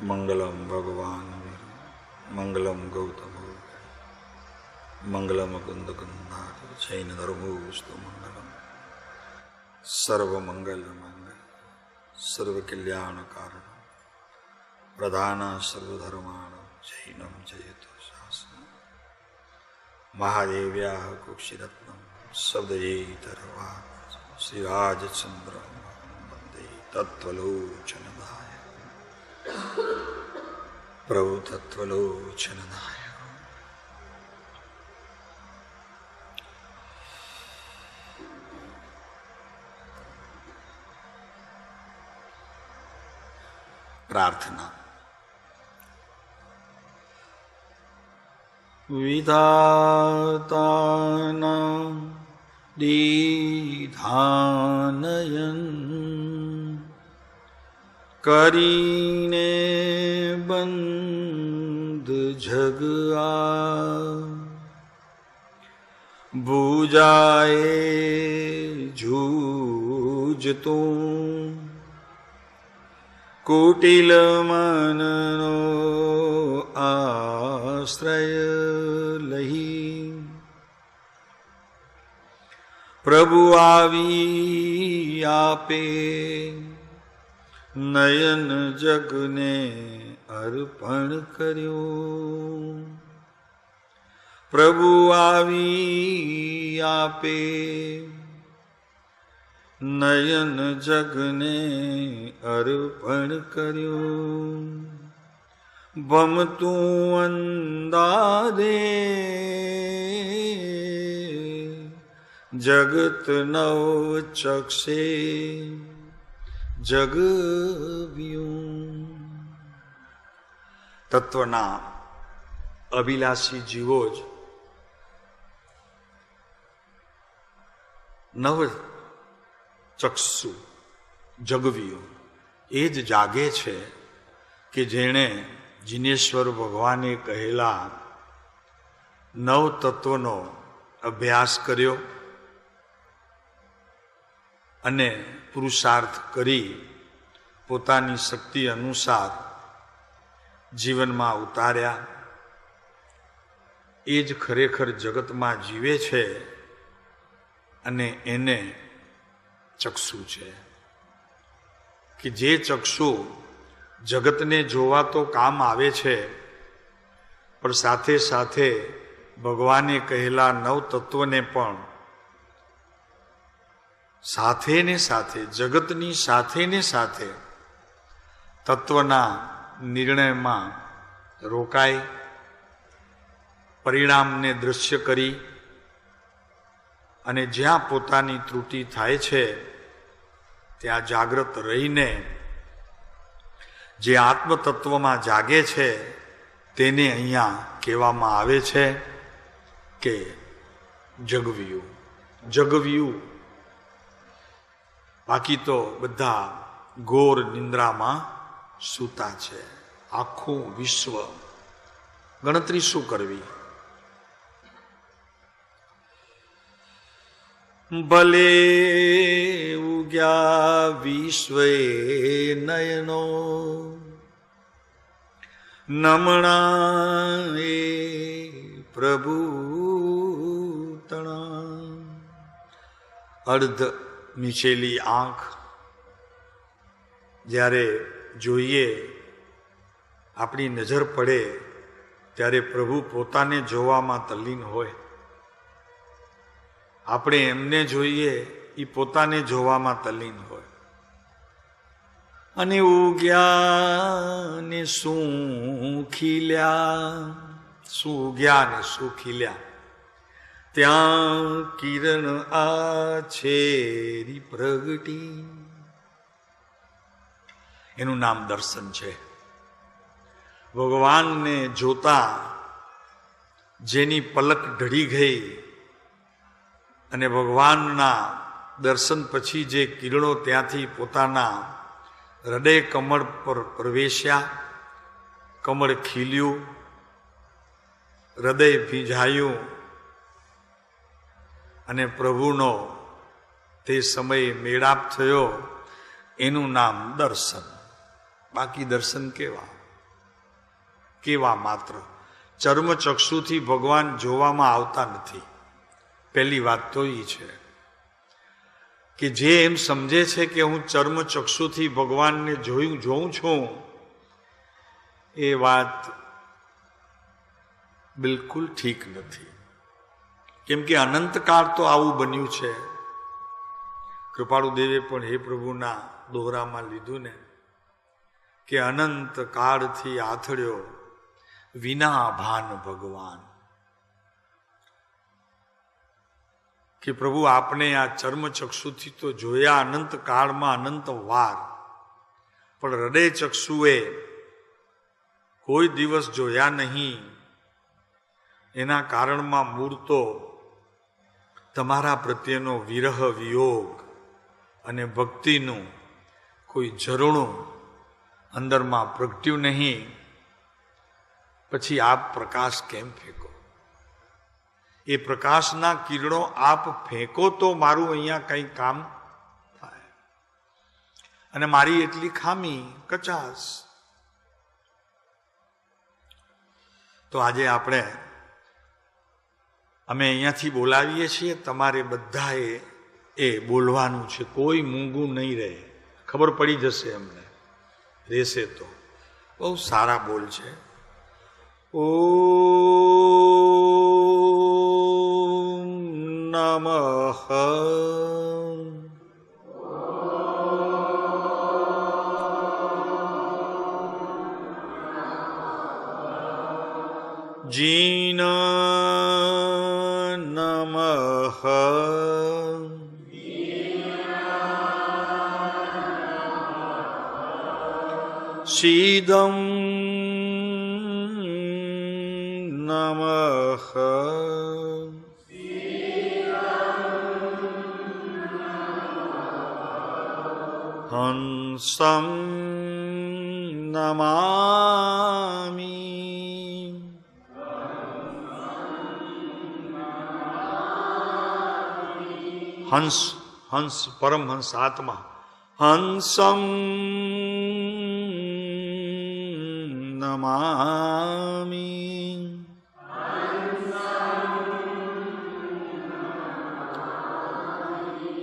મંગલમ ભગવાન મંગલમ ગૌતમ મંગલમ કુંદ કુંદાર જૈન ધર્મોસ્તુ મંગલમ સર્વમંગલ મંગલ સર્વકલ્યાણ કારણ પ્રધાન સર્વધર્માણ જૈનમ જયતુ શાસન મહાદેવ્યા કુક્ષિરત્નમ શબ્દયેતરવા શ્રીરાજચંદ્ર વંદે તત્વલોચનદાય પ્રભુ તત્વલોચનદાય. પ્રાર્થના. વિધાતાના દીધાનયન કરીને બંધ જગા ભુજાએ જૂજતું કુટિલ મનનો આશ્રય લહી પ્રભુ આવી આપે નયન જગને અર્પણ કર્યું. પ્રભુ આવી આપે નયન જગને અર્પણ કર્યું. ભમતું અંદાદે જગત નવ ચક્ષે જગવ્યું. તત્વના અભિલાષી જીવો જ નવ ચક્ષુ જગવ્યું એ જ જાગે છે કે જેણે જિનેશ્વર ભગવાને કહેલા નવ તત્વનો અભ્યાસ કર્યો અને પુરુષાર્થ કરી પોતાની શક્તિ અનુસાર જીવનમાં ઉતાર્યા. એ જ ખરેખર જગતમાં જીવે છે અને એને ચક્ષુ છે કે જે ચક્ષુ જગતને જોવા તો કામ આવે છે પણ સાથે સાથે ભગવાને કહેલા નવ તત્વને પણ સાથે ને સાથે જગતની સાથે ને સાથે તત્વના નિર્ણયમાં રોકાય, પરિણામને દ્રશ્ય કરી અને જ્યાં પોતાની ત્રુટિ થાય છે ત્યાં જાગ્રત રહીને જે આત્મતત્વમાં જાગે છે તેને અહીંયા કહેવામાં આવે છે કે જગવ્યું. જગવ્યું. બાકી તો બધા ઘોર નિંદ્રામાં સૂતા છે. આખું વિશ્વ ગણતરી શું કરવી? ભલે ઉગ્યા વિશ્વે નયનો નમણા એ પ્રભુ તણા. અર્ધ મીચેલી આંખ જ્યારે જોઈએ આપણી નજર પડે ત્યારે પ્રભુ પોતાને જોવામાં તલ્લીન હોય. આપણે એમને જોઈએ એ પોતાને જોવામાં તલ્લીન હોય. અને ઉગ્યા ને શું ખીલ્યા, શું ઉગ્યા ને શું ખીલ્યા, ત્યાં કિરણ આ છેરી પ્રગટી. એનું નામ દર્શન છે. ભગવાનને જોતા જેની પલક ઢળી ગઈ અને ભગવાનના દર્શન પછી જે કિરણો ત્યાંથી પોતાના હૃદય કમળ પર પ્રવેશ્યા, કમળ ખીલ્યું, હૃદય ભીંજાયું અને પ્રભુનો તે સમયે મેળાપ થયો. એનું નામ દર્શન. બાકી દર્શન કેવા? કેવા માત્ર. ચર્મચક્ષુથી ભગવાન જોવામાં આવતા નથી. પહેલી વાત તો એ છે કે જે એમ સમજે છે કે હું ચર્મચક્ષુથી ભગવાનને જોઉં છું, એ વાત બિલકુલ ઠીક નથી. કેમ કે અનંતકાળ તો આવું બન્યું છે. કૃપાળુ દેવે પણ હે પ્રભુના દોહરામાં લીધું ને કે અનંત કાળથી આથડ્યો વિના ભાન ભગવાન. કે પ્રભુ આપને આ ચર્મચક્ષુથી તો જોયા અનંત કાળમાં અનંત વાર, પણ હૃદય ચક્ષુએ કોઈ દિવસ જોયા નહીં. એના કારણમાં મૂળ તો તમારા પ્રત્યેનો વિરહ વિયોગ અને ભક્તિનું કોઈ ઝરણું અંદરમાં પ્રગટ્યું નહીં. પછી આપ પ્રકાશ કેમ ફેંકો? એ પ્રકાશના કિરણો આપ ફેંકો તો મારું અહીંયા કંઈ કામ થાય. અને મારી એટલી ખામી કચાશ. તો આજે અમે અહીંયાથી બોલાવીએ છીએ, તમારે બધાએ એ બોલવાનું છે. કોઈ મૂંગું નહીં રહે. ખબર પડી જશે અમને, રહેશે તો. બહુ સારા બોલ છે. ઓમ નમઃ જીન નમઃ શીદમ નમઃ હંસં નમામિ હંસ હંસ પરમહંસ આત્મા હંસં નમામિ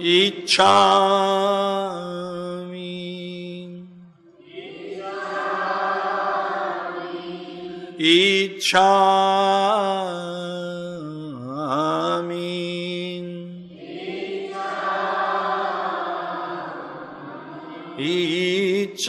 ઈચ્છામિ ઈચ્છામિ ઈચ્છામિ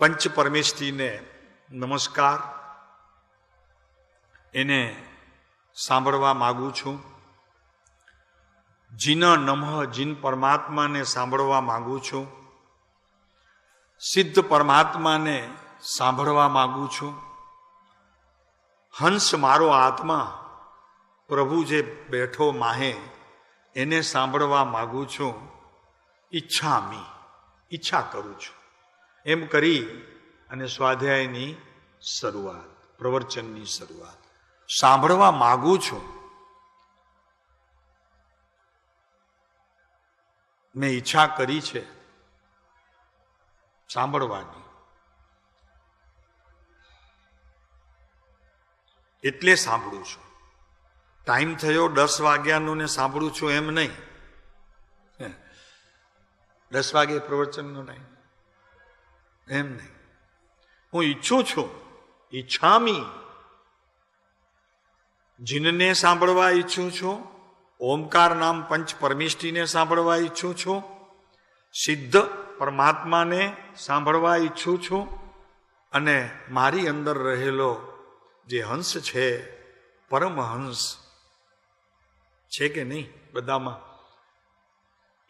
પંચ પરમેષ્ઠીને નમસ્કાર. એને સાંભળવા માગું છું. જીન નમઃ જીન પરમાત્માને સાંભળવા માગું છું. સિદ્ધ પરમાત્માને સાંભળવા માગું છું. હંસ મારો આત્મા પ્રભુ જે બેઠો માહે એને સાંભળવા માગું છું. ઈચ્છામી ઈચ્છા કરું છું. એમ કરી અને સ્વાધ્યાયની શરૂઆત, પ્રવચનની શરૂઆત સાંભળવા માગું છું. મેં ઈચ્છા કરી છે સાંભળવાની, એટલે સાંભળું છું. ટાઈમ થયો 10 વાગ્યાનો ને સાંભળું છું એમ નહીં. 10 વાગે પ્રવચનનો નહીં, એમ નહીં. હું ઈચ્છું છું. ઈચ્છામી, જીનને સાંભળવા ઈચ્છું છું. ઓમકાર નામ પંચ પરમેષ્ઠીને સાંભળવા ઈચ્છું છું. સિદ્ધ પરમાત્માને સાંભળવા ઈચ્છું છું. અને મારી અંદર રહેલો જે હંસ છે, પરમહંસ છે કે નહીં બધામાં,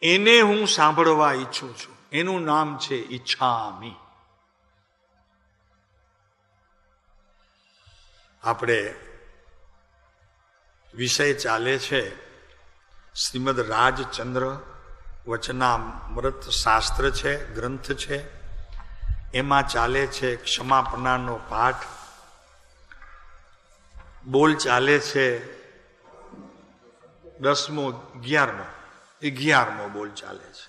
એને હું સાંભળવા ઈચ્છું છું. એનું નામ છે ઈચ્છામી. આપણે વિષય ચાલે છે શ્રીમદ રાજચંદ્ર વચનામૃત શાસ્ત્ર છે, ગ્રંથ છે. એમાં ચાલે છે ક્ષમાપનાનો પાઠ. બોલ ચાલે છે 10મો 11મો બોલ ચાલે છે.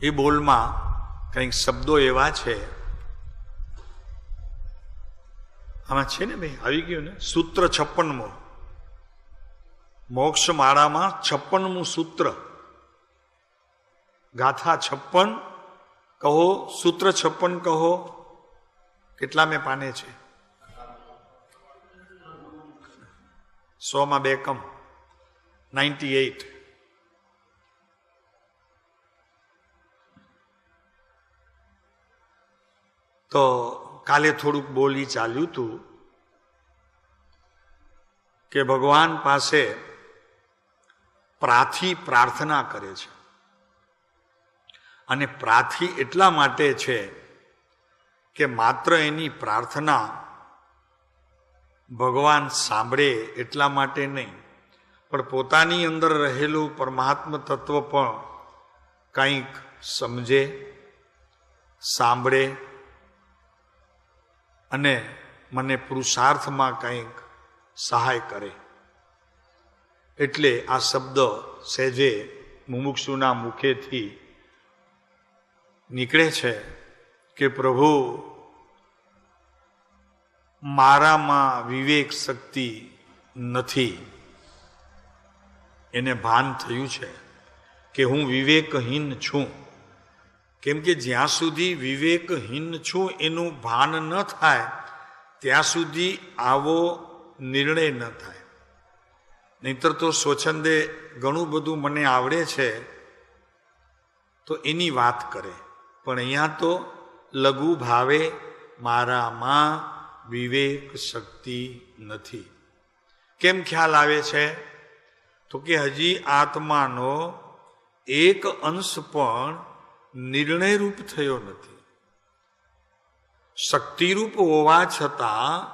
એ બોલમાં કંઈક શબ્દો એવા છે, આમાં છે ને ભાઈ, આવી ગયું ને, સૂત્ર 56મો, મોક્ષ માળામાં 56મું સૂત્ર, ગાથા 56 કહો, સૂત્ર 56 કહો. કેટલા મેં પાને છે? 100માં 2 કમ, 98. તો કાલે થોડુંક બોલી ચાલ્યું હતું કે ભગવાન પાસે પ્રાથી પ્રાર્થના કરે છે, અને પ્રાથી એટલા માટે છે કે માત્ર એની પ્રાર્થના ભગવાન સાંભળે એટલા માટે નહીં, પણ પોતાની અંદર રહેલું પરમાત્મ તત્વ પણ કંઈક સમજે, સાંભળે અને મને પુરુષાર્થમાં કંઈક સહાય કરે. એટલે આ શબ્દ સહેજે મુમુક્ષુના મુખેથી નીકળે છે કે પ્રભુ, મારામાં વિવેક શક્તિ નથી. એને ભાન થયું છે કે હું વિવેકહીન છું. કેમ કે જ્યાં સુધી વિવેકહીન છું એનું ભાન ન થાય ત્યાં સુધી આવો નિર્ણય ન થાય. નહીતર તો સ્વચ્છંદે ઘણું બધું મને આવડે છે તો એની વાત કરે, પણ અહીંયા તો લઘુ ભાવે મારામાં વિવેક શક્તિ નથી. કેમ ખ્યાલ આવે છે? તો કે હજી આત્માનો એક અંશ પણ નિર્ણયરૂપ થયો નથી. શક્તિરૂપ હોવા છતાં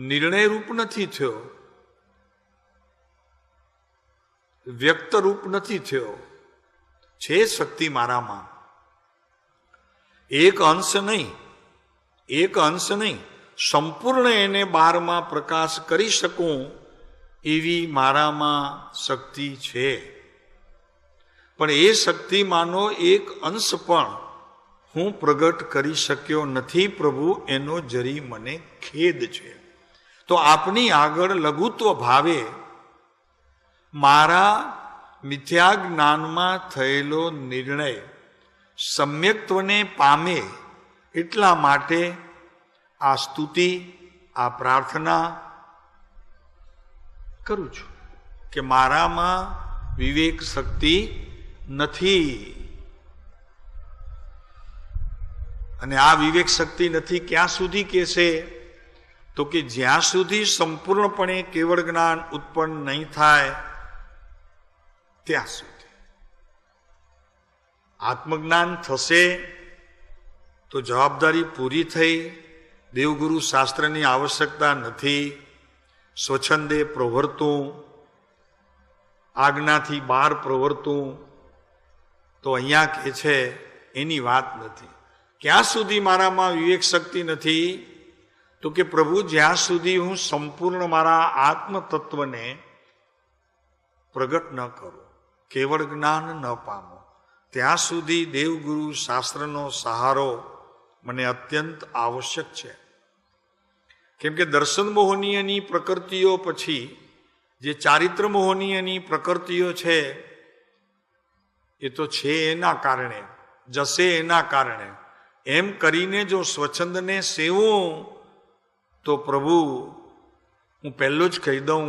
નિર્ણયરૂપ નથી થયો, વ્યક્તરૂપ નથી થયો. છે શક્તિ મારામાં, એક અંશ નહીં, સંપૂર્ણ એને બહારમાં પ્રકાશ કરી શકું એવી મારામાં શક્તિ છે. પણ એ શક્તિમાંનો એક અંશ પણ હું પ્રગટ કરી શક્યો નથી પ્રભુ, એનો જરી મને ખેદ છે. તો આપની આગળ લઘુત્વ ભાવે મારા મિથ્યા જ્ઞાનમાં થયેલો નિર્ણય સમ્યક્ત્વને પામે એટલા માટે આ સ્તુતિ, આ પ્રાર્થના કરું છું કે મારામાં વિવેક શક્તિ નથી. અને આ વિવેક શક્તિ નથી ક્યાં સુધી કહેશે? તો કે જ્યાં સુધી સંપૂર્ણપણે કેવળ જ્ઞાન ઉત્પન્ન નહીં થાય ત્યાં સુધી. આત્મજ્ઞાન થશે તો જવાબદારી પૂરી થઈ, દેવગુરુ શાસ્ત્રની આવશ્યકતા નથી. સ્વચ્છંદે પ્રવર્તું, આજ્ઞાથી બહાર પ્રવર્તું, તો અહીંયા કે છે એની વાત નથી. ક્યાં સુધી મારામાં વિવેક શક્તિ નથી? તો કે પ્રભુ, જ્યાં સુધી હું સંપૂર્ણ મારા આત્મ તત્વને પ્રગટ ન કરું, કેવળ જ્ઞાન ન પામો, ત્યાં સુધી દેવગુરુ શાસ્ત્રનો સહારો મને અત્યંત આવશ્યક છે. કેમ કે દર્શન મોહનીયની પ્રકૃતિઓ પછી જે ચારિત્ર મોહનીયની પ્રકૃતિઓ છે એ તો છે એના કારણે, જશે એના કારણે. એમ કરીને જો સ્વચ્છંદને સેવું તો પ્રભુ, હું પહેલો જ કહી દઉં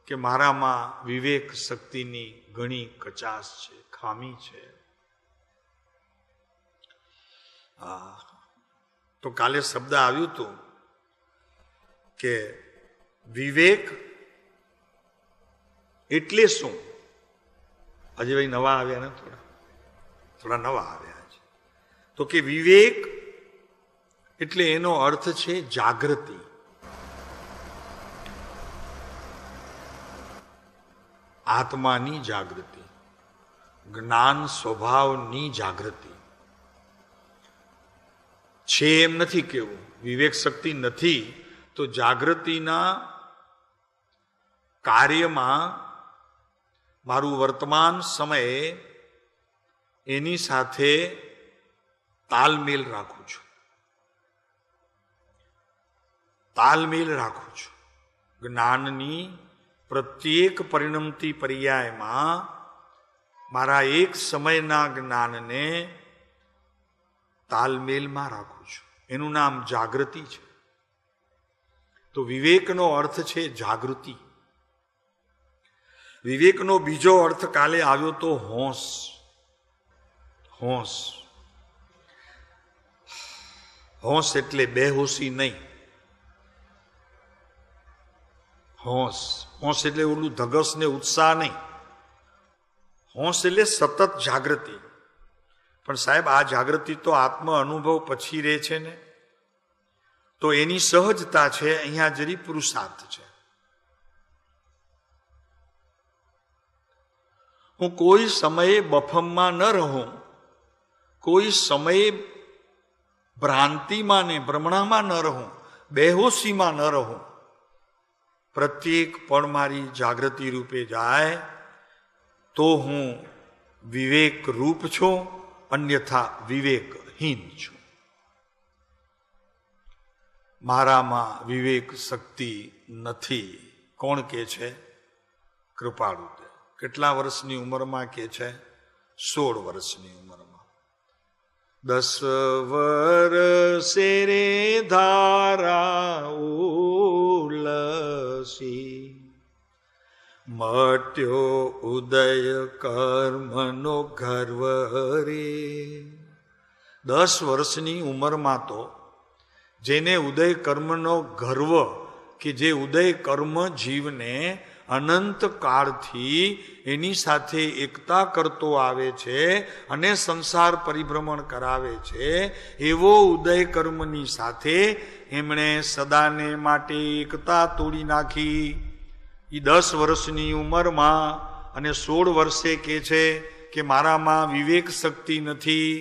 કે મારામાં વિવેક શક્તિની ઘણી કચાશ છે, ખામી છે. તો કાલે શબ્દ આવ્યું હતું કે વિવેક એટલે શું? અજયભાઈ નવા આવ્યા ને, થોડા નવા આવ્યા છે. તો કે વિવેક એટલે એનો અર્થ છે જાગૃતિ. આત્માની જાગૃતિ, જ્ઞાન સ્વભાવની જાગૃતિ. છે એમ નથી કહેવું. વિવેક શક્તિ નથી તો જાગૃતિના કાર્યમાં મારું વર્તમાન સમયે એની સાથે તાલમેલ રાખું છું. તાલમેલ રાખું છું. જ્ઞાનની પ્રત્યેક પરિણમતી પર્યાયમાં મારા એક સમયના જ્ઞાનને તાલમેલમાં રાખું છું. એનું નામ જાગૃતિ છે. તો વિવેકનો અર્થ છે જાગૃતિ. વિવેકનો બીજો અર્થ કાલે આવ્યો તો હોંશ. હોંશ હોંશ એટલે બેહોશી નહીં. હોંશ હોંશ એટલે ઓલું ધગસ ને ઉત્સાહ નહીં. હોંશ એટલે સતત જાગૃતિ. પણ સાહેબ આ જાગૃતિ તો આત્મ અનુભવ પછી રહે છે ને, તો એની સહજતા છે. અહીંયા જરી પુરુષાર્થ છે. હું કોઈ સમયે બફમમાં ન રહું, કોઈ સમયે ભ્રાંતિમાં ને ભ્રમણામાં ન રહું, બેહોશીમાં ન રહું. પ્રત્યેક પળ મારી જાગૃતિ રૂપે જાય તો હું વિવેક રૂપ છું, અન્યથા વિવેકહીન છું. મારામાં વિવેક શક્તિ નથી. કોણ કે છે? કૃપાળુ. કેટલા વર્ષની ઉંમરમાં કે છે? 16 વર્ષની ઉંમરમાં. 10 વર્ષે રે ધારા ઉલસી, મટ્યો ઉદય કર્મનો ગર્વ રે. 10 વર્ષની ઉંમરમાં તો જેને ઉદય કર્મનો ગર્વ, કે જે ઉદય કર્મ જીવને અનંત કાળથી એની સાથે એકતા કરતો આવે છે અને સંસાર પરિભ્રમણ કરાવે છે, એવો ઉદય કર્મની સાથે એમણે સદાને માટે એકતા તોડી નાખી. એ 10 વર્ષની ઉંમરમાં અને 16 વર્ષે કે છે કે મારામાં વિવેક શક્તિ નથી.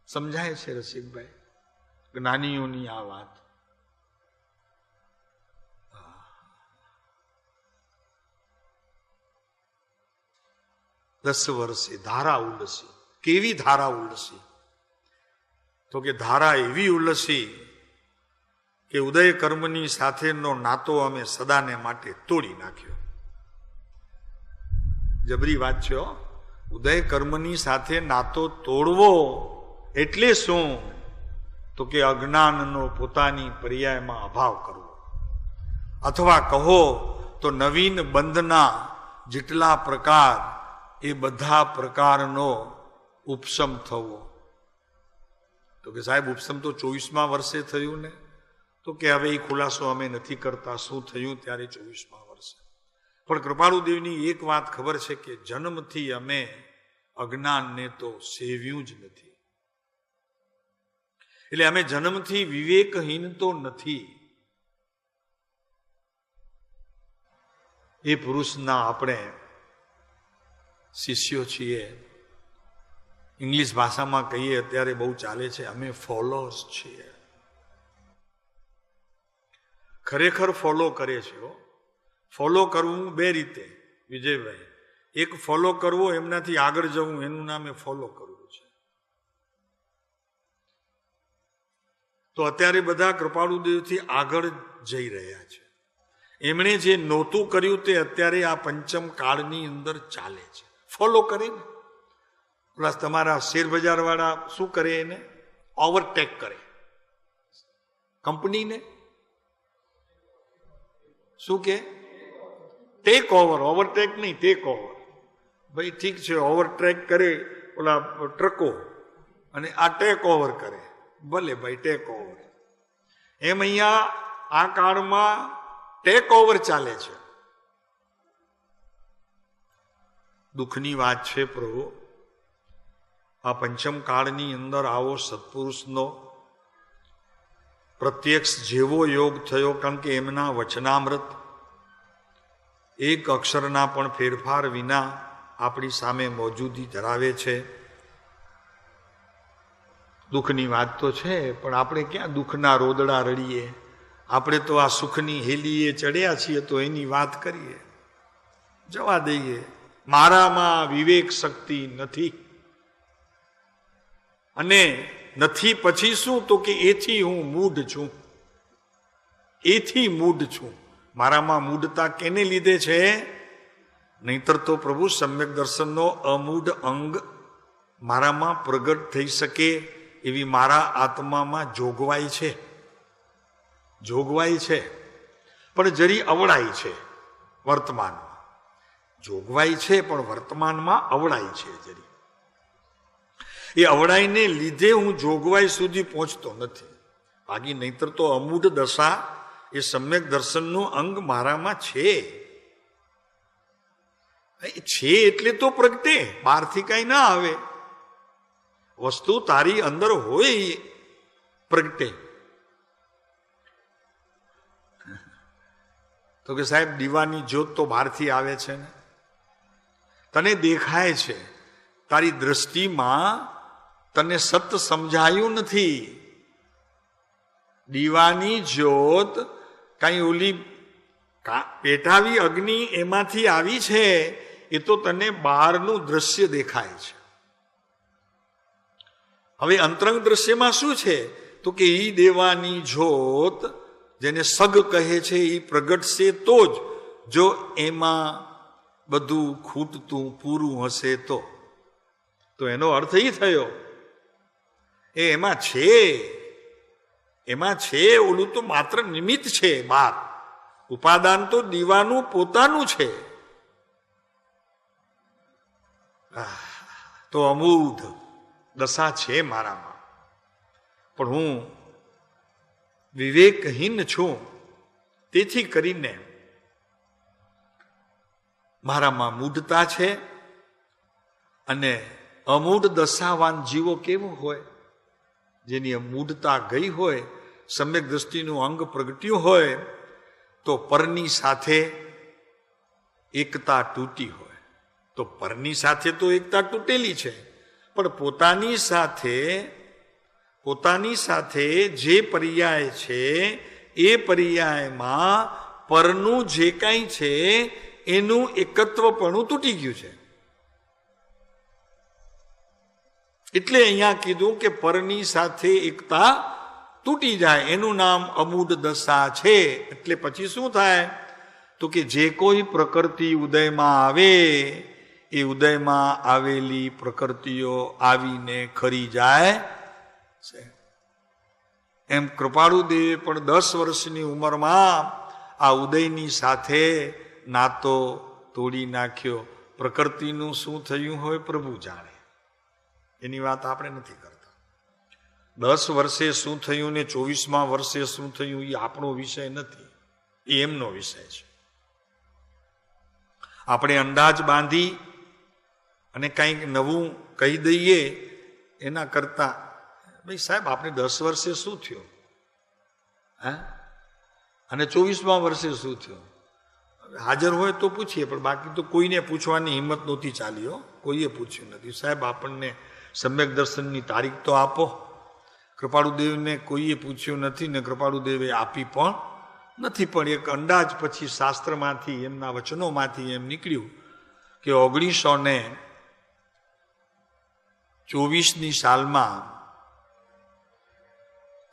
સમજાય છે રસિકભાઈ જ્ઞાનીઓની આ વાત? 10 વર્ષે ધારા ઉલસી. કેવી ધારા ઉલસી? તો કે ધારા એવી ઉલસી કે ઉદય કર્મની સાથેનો નાતો અમે સદાને માટે તોડી નાખ્યો. જબરી વાત છે. ઉદય કર્મની સાથે નાતો તોડવો એટલે શું? તો કે અજ્ઞાનનો પોતાની પર્યાયમાં અભાવ કરવો, અથવા કહો તો નવીન બંધના જેટલા પ્રકાર એ બધા પ્રકારનો ઉપશમ થવો. તો કે સાહેબ ઉપશમ તો 24મા વર્ષે થયું ને. તો કે હવે એ ખુલાસો અમે નથી કરતા શું થયું ત્યારે 24મા વર્ષે. પણ કૃપાળુદેવની એક વાત ખબર છે કે જન્મથી અમે અજ્ઞાનને તો સેવ્યું જ નથી. એટલે અમે જન્મથી વિવેકહીન તો નથી. એ પુરુષના આપણે શિષ્યો છીએ. ઇંગ્લિશ ભાષામાં કહીએ અત્યારે બહુ ચાલે છે, અમે ફોલોઅર્સ છીએ. ખરેખર ફોલો કરે છે. ફોલો કરવું 2 રીતે વિજયભાઈ. એક ફોલો કરવો, એમનાથી આગળ જવું, એનું નામે ફોલો કરવું છે. તો અત્યારે બધા કૃપાળુદેવથી આગળ જઈ રહ્યા છે. એમણે જે નહોતું કર્યું તે અત્યારે આ પંચમ કાળની અંદર ચાલે છે. ફોલો કરે ને. પ્લસ તમારા શેરબજાર વાળા શું કરે? એને ઓવરટેક કરે. કંપનીને શું કે? Take over. ઓવરટેક નહીં, ટેક ઓવર. ભાઈ ઠીક છે, ઓવરટેક કરે ઓલા ટ્રકો અને આ ટેક ઓવર કરે. ભલે ભાઈ ટેક ઓવર. એમ અહીંયા આ કાળમાં ટેક ઓવર ચાલે છે. દુઃખની વાત છે પ્રભુ, આ પંચમ કાળની અંદર આવો સત્પુરુષનો પ્રત્યક્ષ જેવો યોગ થયો, કારણ કે એમના વચનામૃત એક અક્ષરના પણ ફેરફાર વિના આપણી સામે મોજૂદી ધરાવે છે. દુઃખની વાત તો છે, પણ આપણે ક્યાં દુઃખના રોદડા રડીએ? આપણે તો આ સુખની હેલીએ ચડ્યા છીએ, તો એની વાત કરીએ. જવા દઈએ. મારામાં વિવેક શક્તિ નથી. અને નથી પછી શું? તો કે એથી હું મૂઢ છું. એથી મૂઢ છું. મારામાં મૂઢતા કેને લીધે છે? નહીતર તો પ્રભુ સમ્યક દર્શનનો અમૂઢ અંગ મારામાં પ્રગટ થઈ શકે એવી મારા આત્મામાં જોગવાઈ છે. જોગવાઈ છે, પણ જરી અવળાઈ છે વર્તમાનમાં. જોગવાઈ છે પણ વર્તમાનમાં અવળાઈ છે જરી. એ અવળાઈને લીધે હું જોગવાઈ સુધી પહોંચતો નથી. બાકી નહીતર તો અમૂઢ દશા એ સમ્યક દર્શનનું અંગ મારામાં છે. છે એટલે તો પ્રગટે, બહારથી કાંઈ ના આવે. વસ્તુ તારી અંદર હોય પ્રગટે. તો કે સાહેબ દીવાની જ્યોત તો બહારથી આવે છે ને, તને દેખાય છે, તારી દ્રષ્ટિમાં તને સત સમજાયું નથી. દીવાની જ્યોત કાંઈ ઓલી પેટાવી અગ્નિ એમાંથી આવી છે, એ તો તને બહારનું દ્રશ્ય દેખાય છે. હવે અંતરંગ દ્રશ્યમાં શું છે? તો કે ઈ દેવાની જ્યોત જેને સગ કહે છે એ પ્રગટશે તો જ, જો એમાં બધું ખૂટતું પૂરું હશે તો એનો અર્થ એ થયો એમાં છે. એમાં છે, ઓલું તો માત્ર નિમિત્ત છે. બાર ઉપાદાન તો દીવાનું પોતાનું છે. તો અમૂઢ દશા છે મારામાં, પણ હું વિવેકહીન છું. તેથી કરીને મારામાં મૂઢતા છે. અને અમૂઢ દશાવાન જીવો કેવો હોય? જેની મૂઢતા ગઈ હોય, સમ્યક દ્રષ્ટિનું અંગ પ્રગટ્યું હોય, તો પરની સાથે એકતા તૂટી હોય. તો પરની સાથે તો એકતા તૂટેલી છે, પણ પોતાની સાથે જે પર્યાય છે એ પર્યાયમાં પરનું જે કાંઈ છે એનું એકત્વપણું તૂટી ગયું છે. એટલે અહીંયા કીધું કે પરની સાથે એકતા તૂટી જાય, એનું નામ અમૂઢ દશા છે. એટલે પછી શું થાય? તો કે જે કોઈ પ્રકૃતિ ઉદયમાં આવે, એ ઉદયમાં આવેલી પ્રકૃતિઓ આવીને ખરી જાય છે. એમ કૃપાળુદેવે પણ 10 વર્ષની ઉંમરમાં આ ઉદયની સાથે નાતો તોડી નાખ્યો. પ્રકૃતિનું શું થયું હોય પ્રભુ જાણે, એની વાત આપણે નથી કરતા. 10 વર્ષે શું થયું ને 24મા વર્ષે શું થયું એ આપણો વિષય નથી, એ એમનો વિષય છે. આપણે અંદાજ બાંધી અને કંઈક નવું કહી દઈએ એના કરતા, ભાઈ સાહેબ આપણે 10 વર્ષે શું થયું, અને 24મા વર્ષે શું થયું? હાજર હોય તો પૂછીએ, પણ બાકી તો કોઈને પૂછવાની હિંમત નહોતી ચાલી. કોઈએ પૂછ્યું નથી. સાહેબ આપણને સમ્યક દર્શનની તારીખ તો આપો. કૃપાળુદેવને કોઈએ પૂછ્યું નથી ને કૃપાળુદેવે આપી પણ નથી. પણ એક અંદાજ પછી શાસ્ત્રમાંથી, એમના વચનોમાંથી એમ નીકળ્યું કે 1924ની સાલમાં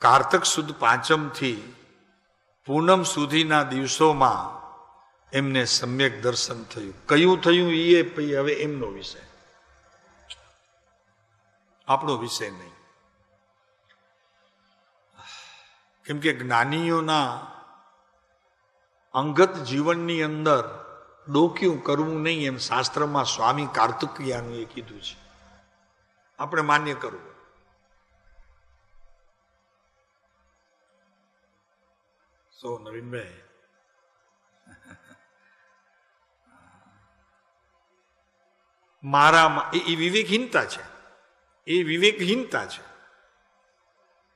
કારતક સુદ પાંચમથી પૂનમ સુધીના દિવસોમાં એમને સમ્યક દર્શન થયું. કયું થયું એ હવે એમનો વિષય, આપણો વિષય નહીં. કેમ કે જ્ઞાનીઓના અંગત જીવનની અંદર ડોક્યું કરવું નહીં, એમ શાસ્ત્રમાં સ્વામી કાર્તિકેયનું એ કીધું છે. આપણે માન્ય કરવું. સો નવીનભાઈ, મારામાં એ વિવેકહીનતા છે. એ વિવેકહીનતા છે.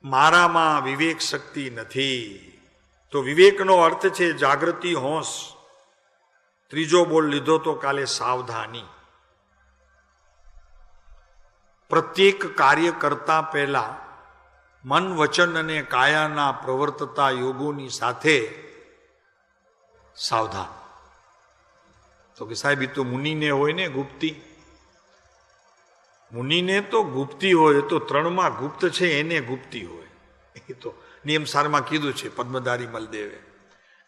મારામાં વિવેક શક્તિ નથી. તો વિવેકનો અર્થ છે જાગૃતિ, હોશ. ત્રીજો બોલ લીધો તો કાલે સાવધાની. પ્રત્યેક કાર્ય કરતા પહેલા મન વચન અને કાયાના પ્રવર્તતા યોગોની સાથે સાવધાન. તો કે સાહેબ એ તો મુનિને હોય ને ગુપ્તી. મુનિને તો ગુપ્તી હોય, તો ત્રણમાં ગુપ્ત છે એને ગુપ્તી હોય. એ તો નિયમસારમાં કીધું છે પદ્મધારી મલદેવે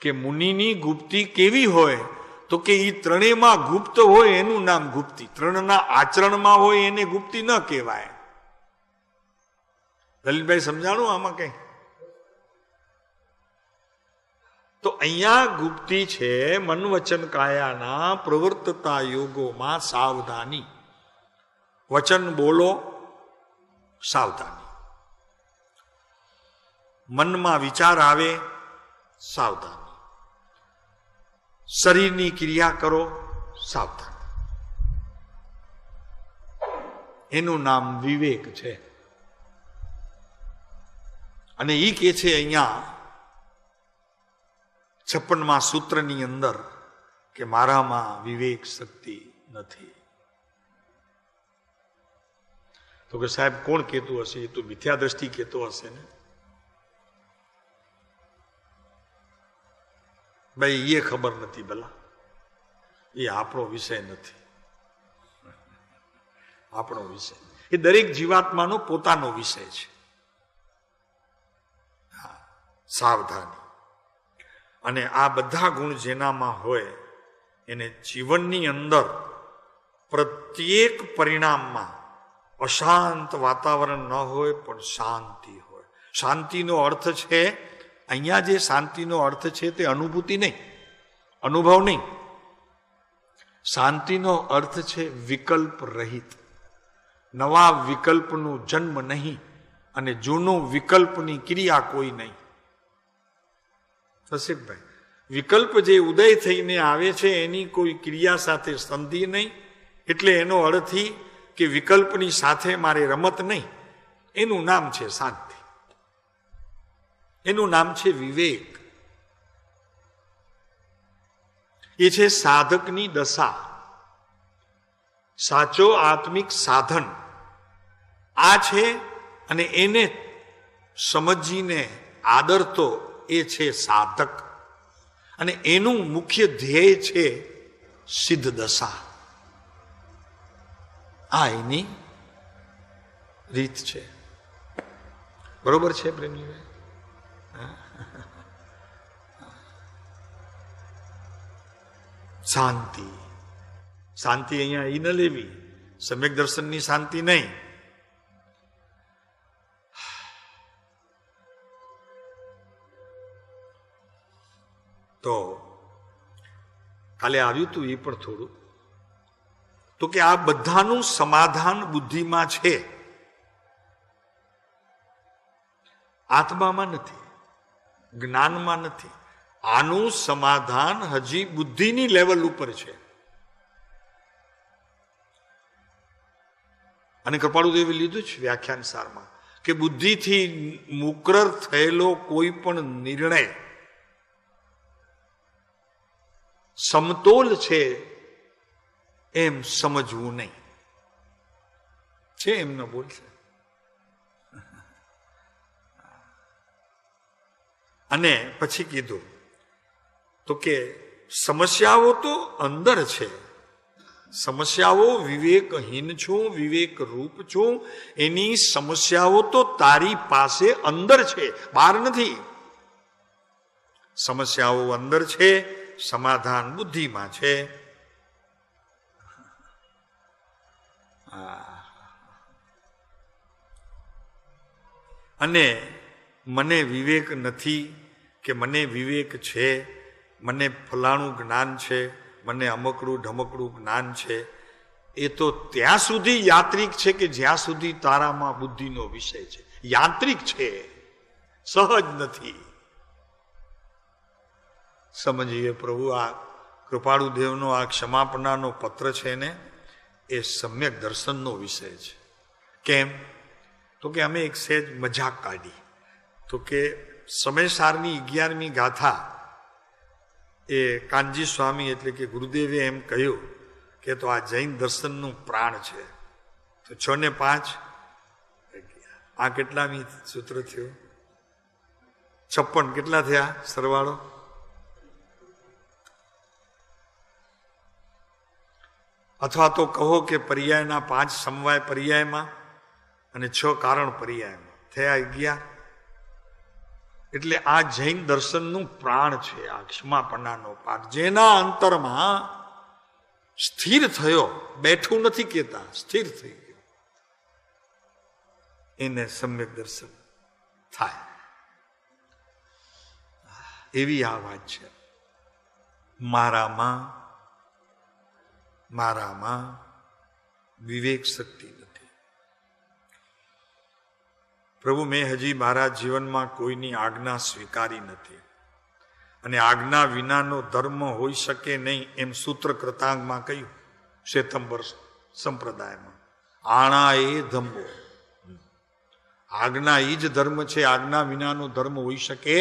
કે મુનિની ગુપ્તી કેવી હોય, તો કે એ ત્રણેયમાં ગુપ્ત હોય એનું નામ ગુપ્તી. ત્રણના આચરણમાં હોય એને ગુપ્તી ન કહેવાય. લલિતભાઈ સમજાણું આમાં કઈ? તો અહીંયા ગુપ્તી છે મન વચન કાયાના પ્રવર્તતા યોગોમાં સાવધાની. વચન બોલો સાવધાની, મનમાં વિચાર આવે સાવધાની, શરીરની ક્રિયા કરો સાવધાની. એનું નામ વિવેક છે. અને એ કે છે અહીંયા 56મા સૂત્રની અંદર કે મારામાં વિવેક શક્તિ નથી. તો કે સાહેબ કોણ કહેતું હશે? એ તો મિથ્યા દ્રષ્ટિ કહેતો હશે ને. ભાઈ એ ખબર નથી ભલા, એ આપણો વિષય નથી. આપણો વિષય એ દરેક જીવાત્માનો પોતાનો વિષય છે. સાવધાની. અને આ બધા ગુણ જેનામાં હોય એને જીવનની અંદર પ્રત્યેક પરિણામમાં અશાંત વાતાવરણ ન હોય પણ શાંતિ હોય. શાંતિનો અર્થ છે અહીંયા જે શાંતિનો અર્થ છે તે અનુભૂતિ નહીં, અનુભવ નહીં. શાંતિનો અર્થ છે વિકલ્પ રહિત. નવા વિકલ્પનું જન્મ નહીં અને જૂનું વિકલ્પની ક્રિયા કોઈ નહીં. રસિકભાઈ, વિકલ્પ જે ઉદય થઈને આવે છે એની કોઈ ક્રિયા સાથે સંધિ નહીં. એટલે એનો અર્થ કે વિકલ્પની સાથે મારે રમત નહીં. એનું નામ છે શાંતિ, એનું નામ છે વિવેક. એ છે સાધકની દશા. સાચો આત્મિક સાધન આ છે. અને એને સમજીને આદરતો એ છે સાધક. અને એનું મુખ્ય ધ્યેય છે સિદ્ધ દશા. આ એની રીત છે. બરોબર છે પ્રેમજીભાઈ? શાંતિ. શાંતિ અહીંયા એ ન લેવી, સમ્યક દર્શનની શાંતિ નહીં. તો કાલે આવ્યું હતું એ પણ થોડું, તો કે આ બધાનું સમાધાન બુદ્ધિમાં છે, આત્મામાં નથી, જ્ઞાનમાં નથી. આનું સમાધાન હજી બુદ્ધિની લેવલ ઉપર છે. અને કૃપાળુદેવે લીધું છે વ્યાખ્યાન સારમાં કે બુદ્ધિથી મુકરર થયેલો કોઈ પણ નિર્ણય સમતોલ છે એમ સમજવું નહીં. છે એમ ન બોલશે. અને પછી કીધું તો કે સમસ્યાઓ તો અંદર છે. સમસ્યાઓ વિવેકહીન છું, વિવેક રૂપ છું. એની સમસ્યાઓ તો તારી પાસે અંદર છે, બહાર નથી. સમસ્યાઓ અંદર છે, સમાધાન બુદ્ધિમાં છે. અને મને વિવેક નથી કે મને વિવેક છે, મને ફલાણું જ્ઞાન છે, મને અમકડું ઢમકડું જ્ઞાન છે, એ તો ત્યાં સુધી યાત્રિક છે કે જ્યાં સુધી તારામાં બુદ્ધિનો વિષય છે. યાંત્રિક છે, સહજ નથી. સમજીએ પ્રભુ, આ કૃપાળુદેવનો આ ક્ષમાપનાનો પત્ર છે ને એ સમ્યક દર્શનનો વિષય છે. કેમ? તો કે અમે એક સહેજ મજાક કાઢી. તો કે સમયસારની 11મી ગાથા એ કાનજી સ્વામી એટલે કે ગુરુદેવે એમ કહ્યું કે તો આ જૈન દર્શનનું પ્રાણ છે. તો 6 ને 5 11. આ કેટલામી સૂત્ર થયું? 56. કેટલા થયા સરવાળો? અથવા તો કહો કે પર્યાયના 5 સમવાય પર્યાયમાં અને 6 કારણ પર્યાયમાં થયા 11. એટલે આ જૈન દર્શનનું પ્રાણ છે, આ ક્ષમાપણાનો પાઠ, જેના અંતરમાં સ્થિર થયો, બેઠું નથી કહેતા, સ્થિર થઈ ગયો, એને સમ્યક દર્શન થાય. એવી આ વાત છે. મારામાં વિવેક શક્તિ નથી. પ્રભુ, મેં હજી મારા જીવનમાં કોઈની આજ્ઞા સ્વીકારી નથી, અને આજ્ઞા વિનાનો ધર્મ હોઈ શકે નહીં એમ સૂત્ર કૃતાંગમાં કહ્યું, શ્વેતંબર સંપ્રદાયમાં. આણા એ ધમ્મો, આજ્ઞા એ જ ધર્મ છે, આજ્ઞા વિનાનો ધર્મ હોઈ શકે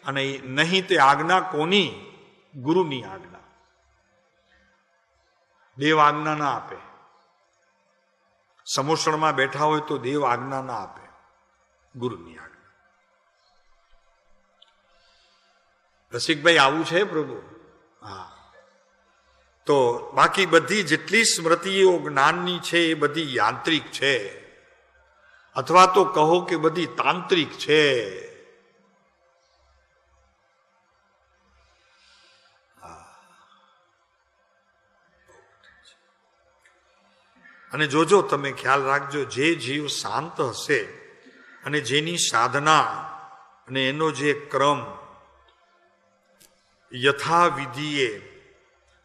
અને નહીં. તે આજ્ઞા કોની? ગુરુની આજ્ઞા. દેવ આજ્ઞા ના આપે. સમોસણમાં બેઠા હોય તો દેવ આજ્ઞા ના આપે, ગુરુની આજ્ઞા. રસિકભાઈ આવું છે પ્રભુ? હા. તો બાકી બધી જેટલી સ્મૃતિઓ જ્ઞાનની છે એ બધી યાંત્રિક છે, અથવા તો કહો કે બધી તાંત્રિક છે. અને જોજો, તમે ખ્યાલ રાખજો, જે જીવ શાંત હશે અને જેની સાધના અને એનો જે ક્રમ યથાવિધિએ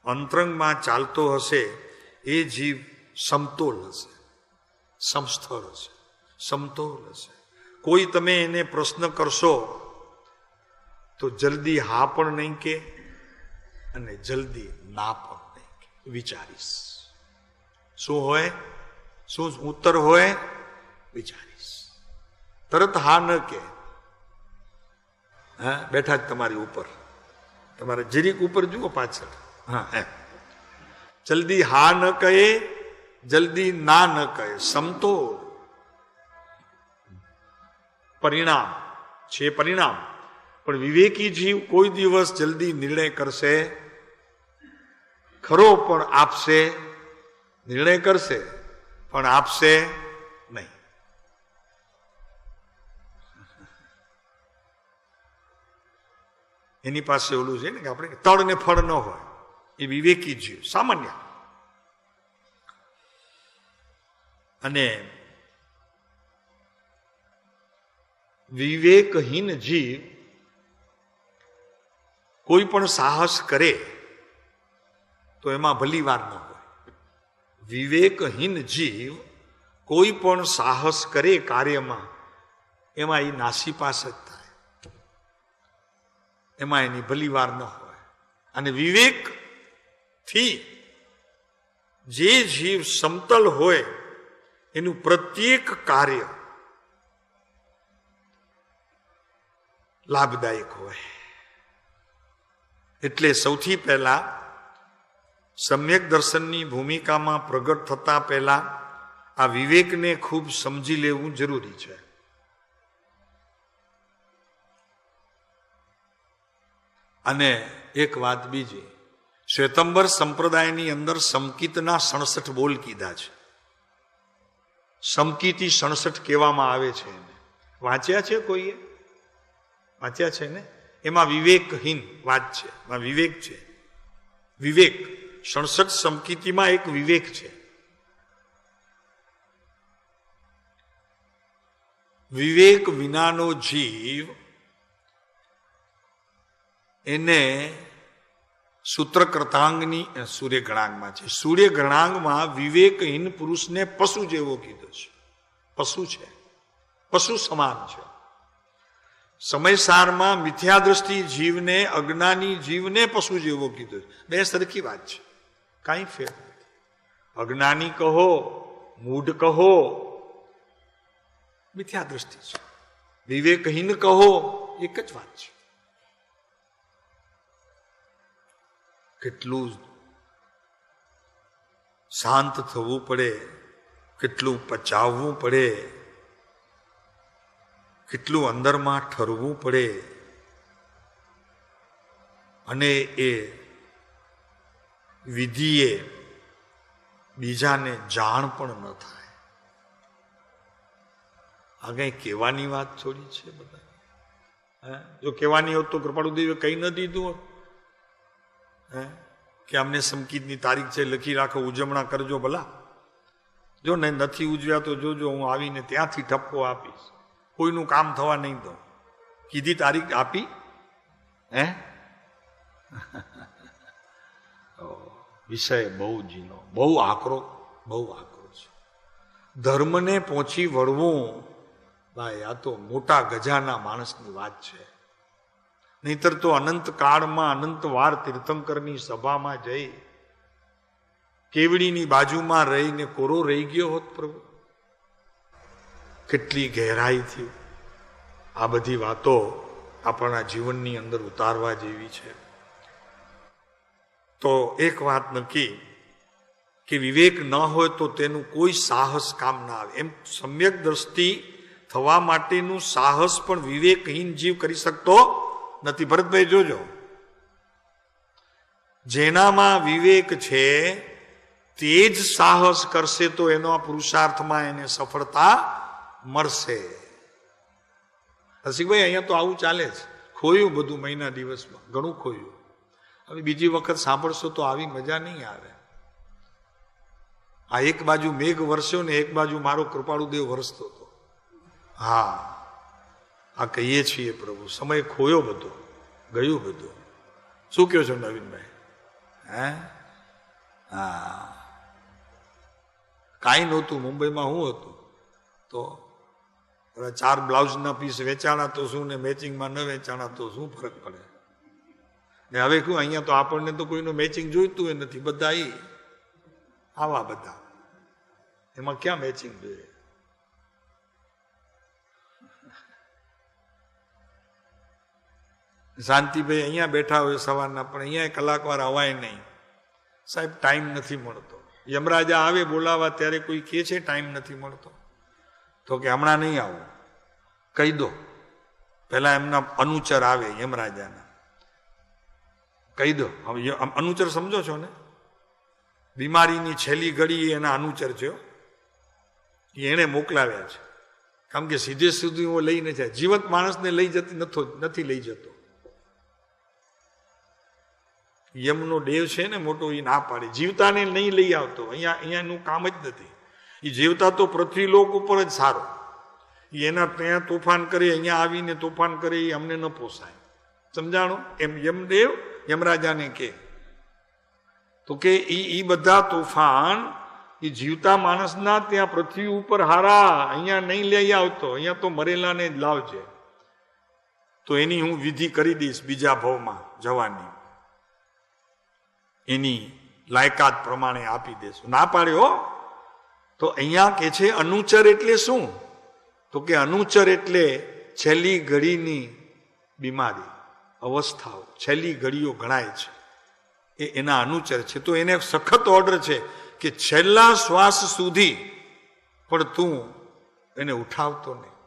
અંતરંગમાં ચાલતો હશે, એ જીવ સમતોલ હશે, સમસ્થળ હશે, સમતોલ હશે. કોઈ તમે એને પ્રશ્ન કરશો તો જલ્દી હા પણ નહીં કે અને જલ્દી ના પણ નહીં કે, વિચારીશ. શું હોય? શું ઉત્તર હોય? વિચારીશ. તરત હા ન કે. હા, બેઠા જ તમારી ઉપર, તમારે જીરીક ઉપર જુઓ પાછળ. હા, એમ જલ્દી હા ન કહે, જલ્દી ના ન કહે, સમતોલ. પરિણામ છે પરિણામ. પણ વિવેકી જીવ કોઈ દિવસ જલ્દી નિર્ણય કરશે ખરો, પણ આપશે. નિર્ણય કરશે પણ આપશે નહીં. એની પાસે ઓલું છે ને કે આપણે તળ ને ફળ ન હોય, એ વિવેકી જીવ સામાન્ય. અને વિવેકહીન જીવ કોઈ પણ સાહસ કરે તો એમાં ભલી વાર ન હોય. વિવેકહીન જીવ કોઈ પણ સાહસ કરે કાર્યમાં, એમાં એ નાસીપાસ જ થાય, એમાં એની ભલી વાર ન હોય. અને વિવેકથી જે જીવ સમતલ હોય એનું પ્રત્યેક કાર્ય લાભદાયક હોય. એટલે સૌથી પહેલા સમ્યક દર્શનની ભૂમિકામાં પ્રગટ થતા પહેલા આ વિવેકને ખૂબ સમજી લેવું જરૂરી છે. અને એક વાત બીજી, શ્વેતંબર સંપ્રદાયની અંદર સમકિતના 67 બોલ કીધા છે. સમકિતી 67 કહેવામાં આવે છે. વાંચ્યા છે કોઈએ? વાંચ્યા છે ને? એમાં વિવેકહીન વાત છે, એમાં વિવેક છે. વિવેક 67 સમકિતીમાં એક વિવેક છે. વિવેક વિનાનો જીવ, એને સૂત્ર કૃતાંગની સૂર્ય ગણાંગમાં છે. સૂર્ય ગણાંગમાં વિવેકહીન પુરુષને પશુ જેવો કીધો છે. પશુ છે, પશુ સમાન છે. સમયસારમાં મિથ્યા દ્રષ્ટિ જીવને, અજ્ઞાની જીવને પશુ જેવો કીધો છે. બે સરખી વાત છે, કાંઈ ફેર નથી. અજ્ઞાની કહો, મૂઢ કહો, મિથ્યા દ્રષ્ટિ છે. વિવેકહીન કહો, એક જ વાત છે. કેટલું શાંત થવું પડે, કેટલું પચાવવું પડે, કેટલું અંદરમાં ઠરવું પડે અને એ વિધિએ બીજાને જાણ પણ ન થાય. આ કઈ કહેવાની વાત થોડી છે બધા. જો કહેવાની હોત તો કૃપાળુદેવે કઈ ન દીધું હોત કે અમને સંકિતની તારીખ છે, લખી રાખો, ઉજવણા કરજો ભલા. જો ને નથી ઉજવ્યા તો જોજો, હું આવીને ત્યાંથી ઠપકો આપીશ, કોઈનું કામ થવા નહીં દઉં. કીધી તારીખ આપી વિષય બહુ જીનો, બહુ આકરો છે. ધર્મને પહોંચી વળવું ભાઈ આ તો મોટા ગજાના માણસની વાત છે. નહીતર તો અનંત કાળમાં અનંત વાર તીર્થંકરની સભામાં જઈ કેવડીની બાજુમાં રહીને કોરો રહી ગયો હોત પ્રભુ. કેટલી ગહેરાઈથી આ બધી વાતો આપણા જીવનની અંદર ઉતારવા જેવી છે. તો એક વાત નક્કી કે વિવેક ન હોય તો તેનું કોઈ સાહસ કામ ના આવે. એમ સમ્યક દ્રષ્ટિ થવા માટેનું સાહસ પણ વિવેકહીન જીવ કરી શકતો નથી. ભરતભાઈ જોજો, જેનામાં વિવેક છે તે જ સાહસ કરશે તો એનો પુરુષાર્થમાં એને સફળતા મળશે. રસિકભાઈ અહીંયા તો આવું ચાલે છે. ખોયું બધું મહિના દિવસમાં, ઘણું ખોયું. હવે બીજી વખત સાંભળશો તો આવી મજા નહીં આવે. આ એક બાજુ મેઘ વરસ્યો ને એક બાજુ મારો કૃપાળુદેવ વરસતો હતો. હા, આ કહીએ છીએ પ્રભુ, સમય ખોયો બધો, ગયું બધું. શું કહો છો નવીનભાઈ? હા, કાંઈ નહોતું. મુંબઈમાં શું હતું તો 4 બ્લાઉઝના પીસ વેચાણા તો શું ને મેચિંગમાં ન વેચાણા તો શું ફરક પડે? ને હવે શું, અહીંયા તો આપણને તો કોઈનું મેચિંગ જોઈતું એ નથી. બધા આવા બધા, એમાં ક્યાં મેચિંગ જોઈએ? શાંતિભાઈ અહીંયા બેઠા હોય સવારના, પણ અહીંયા કલાકવાર અવાય નહીં. સાહેબ ટાઈમ નથી મળતો. યમરાજા આવે બોલાવા ત્યારે કોઈ કહે છે ટાઈમ નથી મળતો, તો કે હમણાં નહીં આવું, કહી દો. પેલા એમના અનુચર આવે યમરાજાના, કહી દો. હવે અનુચર સમજો છો ને? બીમારીની છેલ્લી ઘડી એના અનુચર છે, એને મોકલાવ્યા છે. કારણ કે સીધે સીધું હું લઈ નથી, જીવંત માણસને લઈ જતી નથી લઈ જતો. યમનો દેવ છે ને મોટો, એ ના પાડે, જીવતાને નહીં લઈ આવતો. અહીંયાનું કામ જ નથી. એ જીવતા તો પૃથ્વીલોક ઉપર જ સારો. એના ત્યાં તોફાન કરે, અહીંયા આવીને તોફાન કરે, એ અમને ન પોસાય. સમજાણો? એમ યમદેવ યમરાજાને કે તો કે એ બધા તોફાન એ જીવતા માણસના ત્યાં પૃથ્વી ઉપર હારા, અહીંયા નહીં લઈ આવતો. અહીંયા તો મરેલાને જ લાવજે, તો એની હું વિધિ કરી દઈશ બીજા ભાવમાં જવાની. એની લાયકાત પ્રમાણે આપી દેશું. ના પાડ્યો તો અહીંયા કે છે અનુચર એટલે શું? તો કે અનુચર એટલે છેલ્લી ઘડીની બીમારી, અવસ્થાઓ, છેલ્લી ઘડીઓ ગણાય છે, એ એના અનુચર છે. તો એને સખત ઓર્ડર છે કે છેલ્લા શ્વાસ સુધી પણ તું એને ઉઠાવતો નહીં.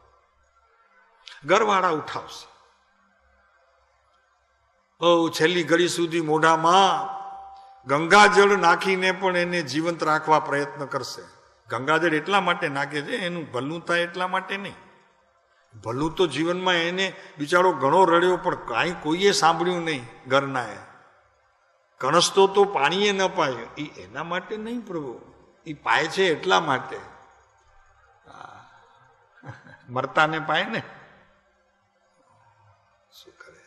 ઘરવાળા ઉઠાવશે. છેલ્લી ઘડી સુધી મોઢામાં ગંગાજળ નાખીને પણ એને જીવંત રાખવા પ્રયત્ન કરશે. ગંગાજળ એટલા માટે નાખે છે એનું ભલું થાય એટલા માટે નહીં. ભલું તો જીવનમાં એને બિચારો ઘણો રડ્યો, પણ કાંઈ કોઈએ સાંભળ્યું નહીં ઘરનાએ. કણસતો તો પાણીએ ન પાયો, એ એના માટે નહીં પ્રભુ, એ પાય છે એટલા માટે. મરતાને પાય ને, શું કરે?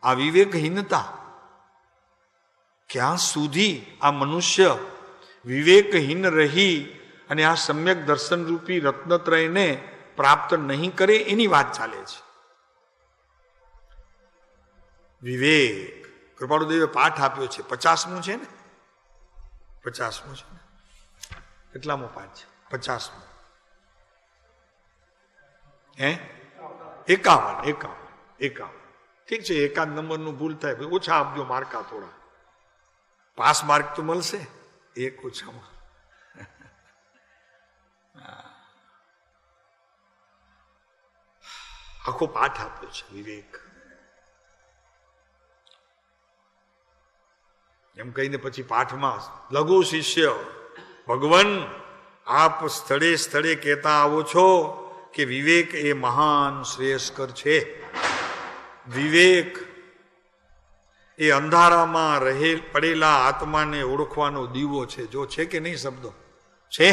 આ વિવેકહીનતા ક્યાં સુધી આ મનુષ્ય વિવેકહીન રહી અને આ સમ્યક દર્શન રૂપી રત્નત્રયને પ્રાપ્ત નહીં કરે, એની વાત ચાલે છે. વિવેક કૃપાળુદેવે પાઠ આપ્યો છે, 50મું છે ને? 50મું છે ને? કેટલામો પાઠ છે? 50મું. 51. ઠીક છે, એકાદ નંબરનું ભૂલ થાય, ઓછા આપજો માર્કા થોડા. પાસ માર્ક તો મળશે, એક ઓછામાં. આખો પાઠ આપ્યો છે વિવેક. એમ કહીને પછી પાઠમાં લઘુ શિષ્ય, ભગવાન આપ સ્થળે સ્થળે કહેતા આવો છો કે વિવેક એ મહાન શ્રેયસ્કર છે. વિવેક એ અંધારામાં પડેલા આત્માને ઓળખવાનો દીવો છે. જો છે કે નહીં શબ્દો? છે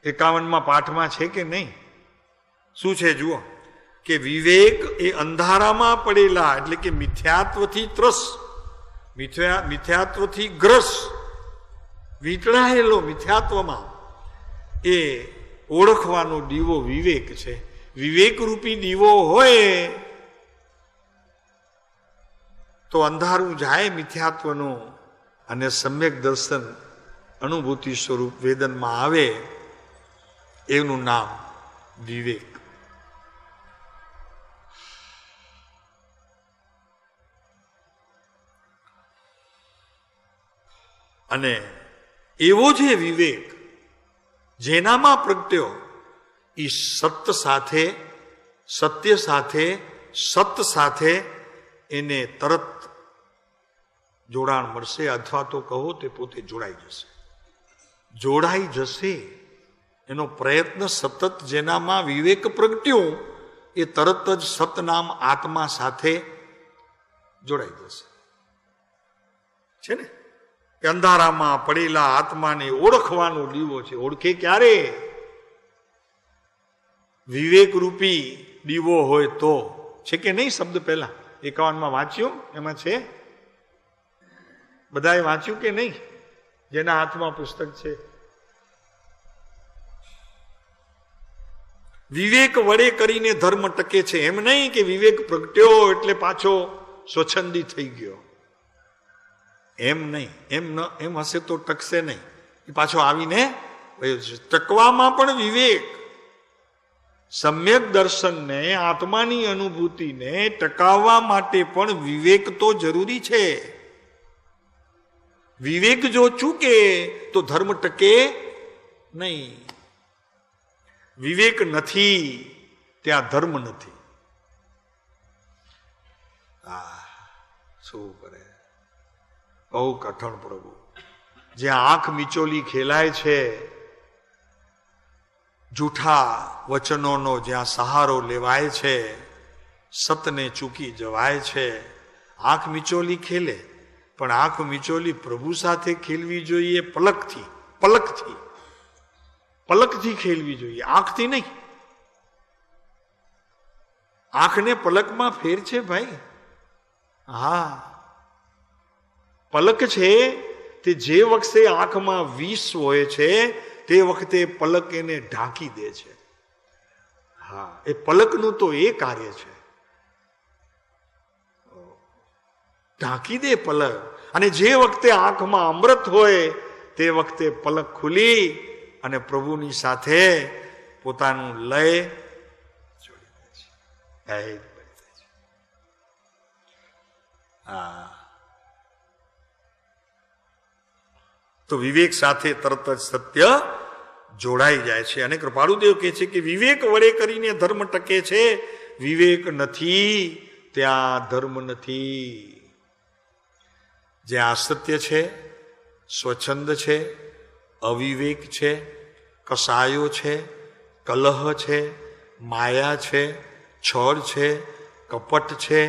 51માં પાઠમાં છે કે નહીં? શું છે જુઓ કે વિવેક એ અંધારામાં પડેલા એટલે કે મિથ્યાત્વથી ત્રસ્ત, મિથ્યાત્વથી ગ્રસ, વીંટળાયેલો મિથ્યાત્વમાં એ ઓળખવાનો દીવો વિવેક છે. વિવેક રૂપી દીવો હોય તો અંધારું જાય મિથ્યાત્વનું અને સમ્યક દર્શન અનુભૂતિ સ્વરૂપ વેદનમાં આવે. એનું નામ વિવેક. અને એવો જે વિવેક જેનામાં પ્રગટ્યો એ સત્ય સાથે, સત્ય સાથે, સત સાથે એને તરત જોડાણ મળશે, અથવા તો કહો તે પોતે જોડાઈ જશે. જોડાઈ જશે એનો પ્રયત્ન સતત જેનામાં વિવેક પ્રગટ્યો એ તરત જ સતનામ આત્મા સાથે જોડાઈ જશે. છે ને? અંધારામાં પડેલા આત્માને ઓળખવાનો દીવો છે. ઓળખે ક્યારે? વિવેક રૂપી દીવો હોય તો. છે કે નહીં શબ્દ? પહેલા 51માં વાંચ્યું, એમાં છે. બધાએ વાંચ્યું કે નહીં? જેના હાથમાં પુસ્તક છે. વિવેક વડે કરીને ધર્મ ટકે છે. એમ નહીં કે વિવેક પ્રગટ્યો એટલે પાછો સ્વચ્છંદી થઈ ગયો. એમ નહીં. એમ હશે તો ટકશે નહીં. એ પાછો આવીને ટકવામાં પણ વિવેક, સમ્યક દર્શનને, આત્માની અનુભૂતિને ટકાવવા માટે પણ વિવેક તો જરૂરી છે. વિવેક જો ચૂકે તો ધર્મ ટકે નહીં. વિવેક નથી ત્યાં ધર્મ નથી. શું કરે? બહુ કઠણ પ્રભુ. જ્યાં આંખ મિચોલી ખેલાય છે, જૂઠા વચનોનો જ્યાં સહારો લેવાય છે, સતને ચૂકી જવાય છે. આંખ મિચોલી ખેલે, પણ આંખ મિચોલી પ્રભુ સાથે ખેલવી જોઈએ. પલકથી, પલકથી, પલકથી ખેલવી જોઈએ, આંખથી નહીં. આંખને પલકમાં ફેર છે ભાઈ. હા, પલક છે તે જે વખતે આંખમાં વિષ હોય છે તે વખતે પલક એને ઢાંકી દે છે. હા, એ પલકનું તો એ કાર્ય છે, ઢાંકી દે પલક. અને જે વખતે આંખમાં અમૃત હોય તે વખતે પલક ખુલી અને પ્રભુની સાથે પોતાનું લય જોડી દે છે. હા, તો વિવેક સાથે તરત જ સત્ય જોડાઈ જાય છે. અને કૃપાળુદેવ કહે છે કે વિવેક વડે કરીને ધર્મ ટકે છે. વિવેક નથી ત્યાં ધર્મ નથી. જે અસત્ય છે, સ્વચ્છંદ છે, અવિવેક છે, કસાયો છે, કલહ છે, માયા છે, છળ છે, કપટ છે,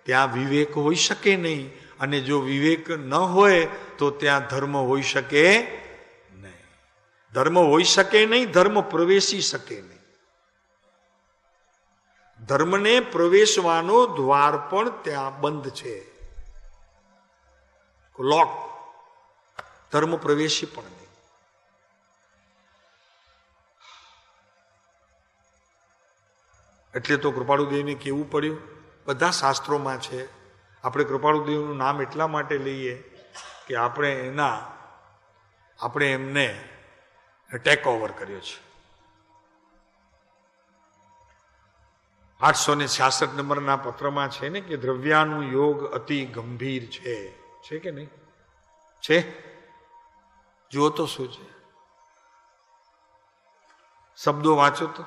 ત્યાં વિવેક હોઈ શકે નહીં. અને જો વિવેક ન હોય તો ત્યાં ધર્મ હોઈ શકે નહીં. ધર્મ હોઈ શકે નહીં, ધર્મ પ્રવેશી શકે નહીં. ધર્મને પ્રવેશવાનો દ્વાર પણ ત્યાં બંધ છે, લોક. ધર્મ પ્રવેશી પણ નહીં. એટલે તો કૃપાળુદેવને કહેવું પડ્યું. બધા શાસ્ત્રોમાં છે. આપણે કૃપાળુદેવનું નામ એટલા માટે લઈએ કે આપણે એમને ટેક ઓવર કર્યો છે. 866 નંબરના પત્રમાં છે ને કે દ્રવ્યાનું યોગ અતિ ગંભીર છે. છે કે નહીં? છે. જુઓ તો શું છે, શબ્દો વાંચો તો.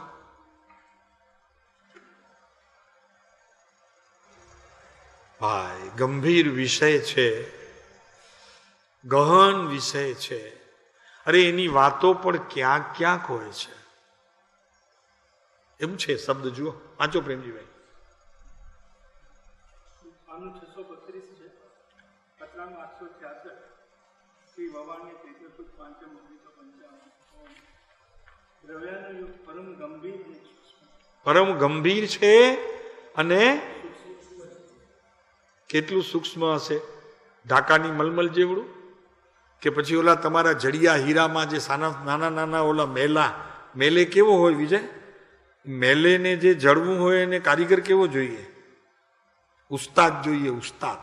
ગંભીર વિષય છે, ગહન વિષય છે. અરે એની વાતો પણ ક્યાંક ક્યાંક હોય છે. એમ છે શબ્દ જુઓ, વાંચો પ્રેમજીભાઈ. 632 છે, 866 શ્રી ભવાની તેજસુખ પાંચમ 1955. દ્રવ્યાનો યુગ પરમ ગંભીર અને પરમ ગંભીર છે અને કેટલું સૂક્ષ્મ હશે? ઢાકાની મલમલ જેવડું, કે પછી ઓલા તમારા જડિયા હીરામાં જે નાના નાના ઓલા મેલે કેવો હોય વિજય? મેલેને જે જડવું હોય એને કારીગર કેવો જોઈએ? ઉસ્તાદ જોઈએ, ઉસ્તાદ.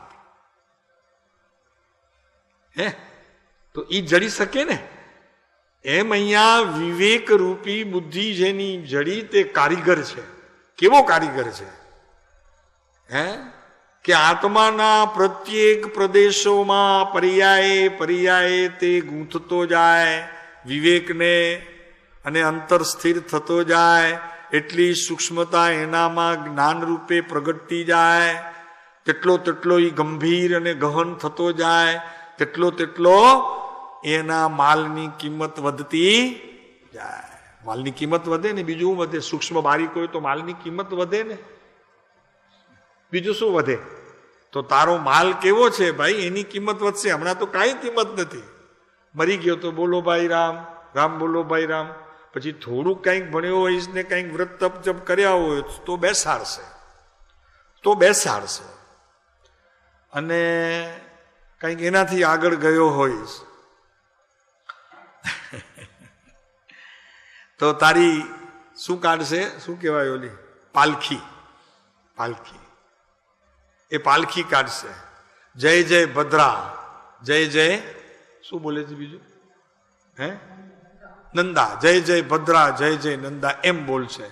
હે તો ઈ જડી શકે ને? એમ અહીંયા વિવેક રૂપી બુદ્ધિ જેની જડી તે કારીગર છે. કેવો કારીગર છે? હે કે આત્માના પ્રત્યેક પ્રદેશોમાં પર્યાયે તે ગૂંથતો જાય વિવેકને, અને અંતર સ્થિર થતો જાય. એટલી સૂક્ષ્મતા એનામાં જ્ઞાન રૂપે પ્રગટતી જાય. તેટલો એ ગંભીર અને ગહન થતો જાય. તેટલો એના માલની કિંમત વધતી જાય. માલની કિંમત વધે ને બીજું વધે. સૂક્ષ્મ બારીક હોય તો માલની કિંમત વધે ને, બીજું શું વધે? તો તારો માલ કેવો છે ભાઈ, એની કિંમત વધશે. હમણાં તો કાંઈ કિંમત નથી. મરી ગયો તો બોલો ભાઈ રામ, રામ બોલો ભાઈ રામ. પછી થોડુંક કંઈક ભણ્યો હોઈશ ને કંઈક વ્રત તપ જપ કર્યા હોય તો બેસાડશે. અને કંઈક એનાથી આગળ ગયો હોઈશ તો તારી શું કાઢશે? શું કહેવાય ઓલી પાલખી એ પાલખી કાઢશે. જય જય ભદ્રા, જય જય શું બોલે છે બીજું? હે નંદા, જય જય ભદ્રા, જય જય નંદા એમ બોલશે.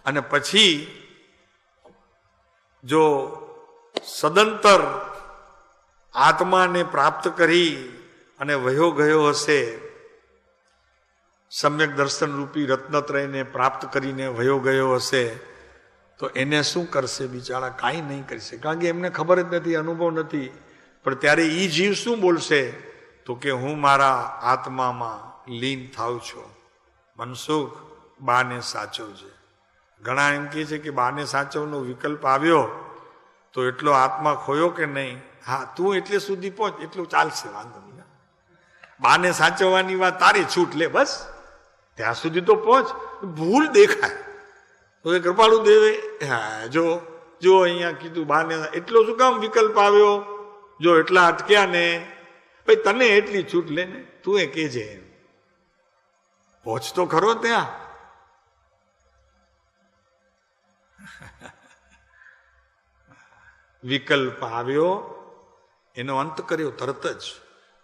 અને પછી જો સદંતર આત્માને પ્રાપ્ત કરી અને વયો ગયો હશે, સમ્યક દર્શન રૂપી રત્નત્રયને પ્રાપ્ત કરીને વયો ગયો હશે, તો એને શું કરશે બિચારા? કાંઈ નહીં કરશે, કારણ કે એમને ખબર જ નથી, અનુભવ નથી. પણ ત્યારે એ જીવ શું બોલશે? તો કે હું મારા આત્મામાં લીન થાઉં છું. મનસુખ, બાને સાચવજે. ઘણા એમ કહે છે કે બાને સાચવનો વિકલ્પ આવ્યો તો એટલો આત્મા ખોયો કે નહીં? હા, તું એટલે સુધી પહોંચ, એટલું ચાલશે, વાંધો નહીં. બાને સાચવવાની વાત તારી, છૂટ લે બસ, ત્યાં સુધી તો પહોંચ. ભૂલ દેખાય તો એ કૃપાળુ દેવે હા જો અહીંયા કીધું બાને એટલો શું કામ વિકલ્પ આવ્યો? જો એટલા અટક્યા ને ભાઈ, તને એટલી છૂટ લે ને, તું એ કહેજે, પહોંચ તો ખરો ત્યાં. વિકલ્પ આવ્યો, એનો અંત કર્યો તરત જ.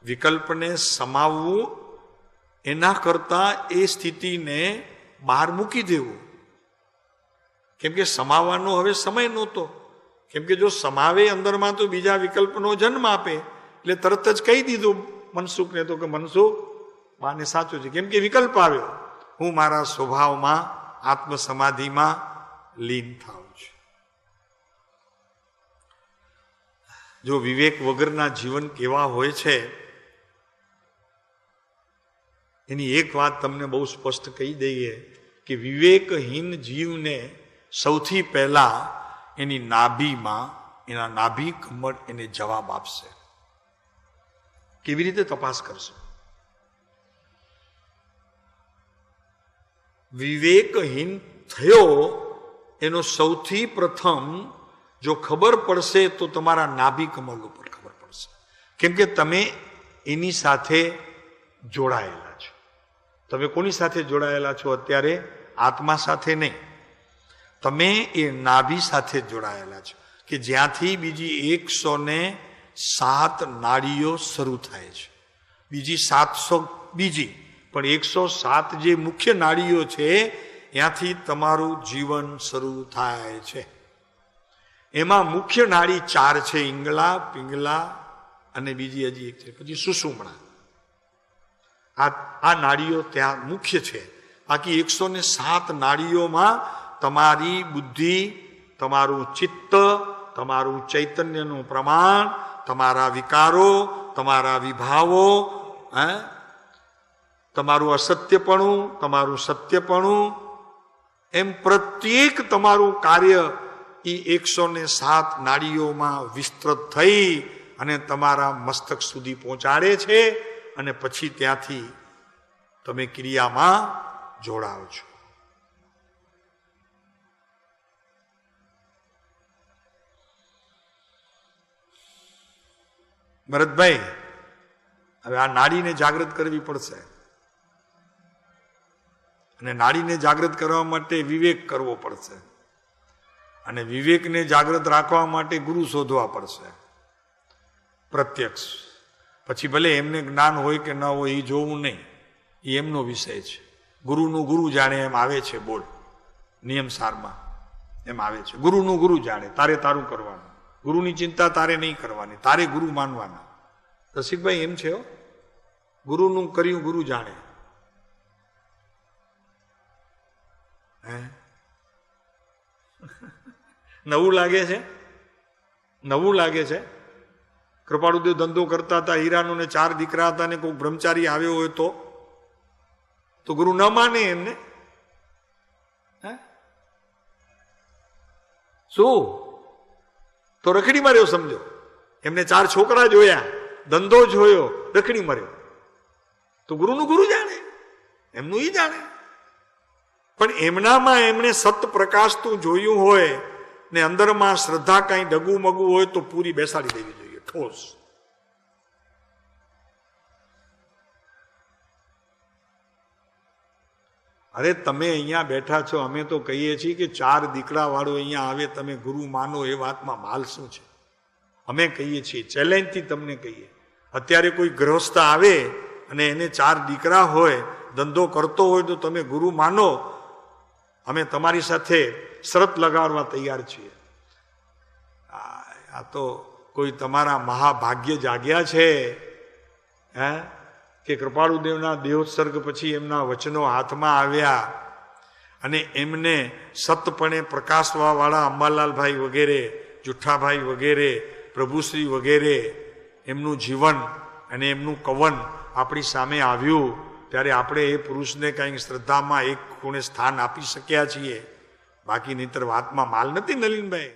વિકલ્પને સમાવવું એના કરતા એ સ્થિતિને બહાર મૂકી દેવું. કેમ કે સમાવવાનો હવે સમય નહોતો. કેમ કે જો સમાવે અંદરમાં તો બીજા વિકલ્પનો જન્મ આપે. એટલે તરત જ કહી દીધું મનસુખને તો કે મનસુખ, બાને સાચું છે. કેમ કે વિકલ્પ આવ્યો, હું મારા સ્વભાવમાં આત્મ સમાધિમાં લીન થાઉં છું. જો વિવેક વગરના જીવન કેવા હોય છે એની એક વાત તમને બહુ સ્પષ્ટ કહી દઈએ કે વિવેકહીન જીવને સૌથી પહેલા એની નાભીમાં, એના નાભી કમળ એને જવાબ આપશે. કેવી રીતે તપાસ કરશો? વિવેકહીન થયો એનો સૌથી પ્રથમ જો ખબર પડશે તો તમારા નાભી કમળ ઉપર ખબર પડશે. કેમ કે તમે એની સાથે જોડાયેલા છો. તમે કોની સાથે જોડાયેલા છો અત્યારે? આત્મા સાથે નહીં, તમે એ નાભી સાથે જોડાયેલા છો કે જ્યાંથી બીજી 107 નાડીઓ શરૂ થાય છે. બીજી 700 બીજી, પણ 107 જે મુખ્ય નાડીઓ છે ત્યાંથી તમારું જીવન શરૂ થાય છે. એમાં મુખ્ય નાડી 4 છે, ઈંગલા, પિંગલા અને બીજી હજી એક છે, પછી સુષુમ્ણા. આ નાડીઓ ત્યાં મુખ્ય છે. બાકી 107 નાડીઓમાં તમારી બુદ્ધિ, તમારું ચિત્ત, તમારું ચૈતન્યનું પ્રમાણ, તમારા વિકારો, તમારા વિભાવો, તમારું અસત્યપણું, તમારું સત્યપણું, એમ પ્રત્યેક તમારું કાર્ય એ 107 નાડીઓમાં વિસ્તૃત થઈ અને તમારા મસ્તક સુધી પહોંચાડે છે અને પછી ત્યાંથી તમે ક્રિયામાં જોડાઓ છો. ભરતભાઈ, હવે આ નાડીને જાગૃત કરવી પડશે અને નાડીને જાગૃત કરવા માટે વિવેક કરવો પડશે અને વિવેકને જાગૃત રાખવા માટે ગુરુ શોધવા પડશે પ્રત્યક્ષ. પછી ભલે એમને જ્ઞાન હોય કે ન હોય એ જોવું નહીં, એ એમનો વિષય છે. ગુરુનું ગુરુ જાણે એમ આવે છે, બોલ નિયમ સારમાં એમ આવે છે. ગુરુનું ગુરુ જાણે, તારે તારું કરવાનું, ગુરુની ચિંતા તારે નહીં કરવાની, તારે ગુરુ માનવાના. રસિકભાઈ એમ છે, ગુરુનું કર્યું ગુરુ જાણે. નવું લાગે છે, નવું લાગે છે. કૃપાળુદેવ ધંધો કરતા હતા, હીરાનો ને 4 દીકરા હતા ને કોઈ બ્રહ્મચારી આવ્યો હોય તો ગુરુ ન માને એમને? શું તો રખડી માર્યો સમજો. એમને 4 છોકરા જોયા, ધંધો જોયો, રખડી માર્યો. તો ગુરુનું ગુરુ જાણે, એમનું ઈ જાણે. પણ એમનામાં એમણે સત પ્રકાશતું જોયું હોય ને અંદરમાં શ્રદ્ધા કઈ ડગું મગું હોય તો પૂરી બેસાડી દેવી જોઈએ, ઠોસ. અરે તમે અહીંયા બેઠા છો, અમે તો કહીએ છીએ કે 4 દીકરા વાળો અહીંયા આવે, તમે ગુરુ માનો, એ વાતમાં માલ શું છે? અમે કહીએ છીએ, ચેલેન્જથી તમને કહીએ. અત્યારે કોઈ ગૃહસ્થ આવે અને એને 4 દીકરા હોય, ધંધો કરતો હોય તો તમે ગુરુ માનો, અમે તમારી સાથે શરત લગાડવા તૈયાર છીએ. આ તો કોઈ તમારા મહાભાગ્ય જાગ્યા છે કે કૃપાળુદેવના દેહોત્સર્ગ પછી એમના વચનો હાથમાં આવ્યા અને એમને સતપણે પ્રકાશવા વાળા અંબાલાલભાઈ વગેરે, જુઠ્ઠાભાઈ વગેરે, પ્રભુશ્રી વગેરે, એમનું જીવન અને એમનું કવન આપણી સામે આવ્યું, ત્યારે આપણે એ પુરુષને કંઈક શ્રદ્ધામાં એક ખૂણે સ્થાન આપી શક્યા છીએ. બાકી નહીંતર વાતમાં માલ નથી નલિનભાઈ.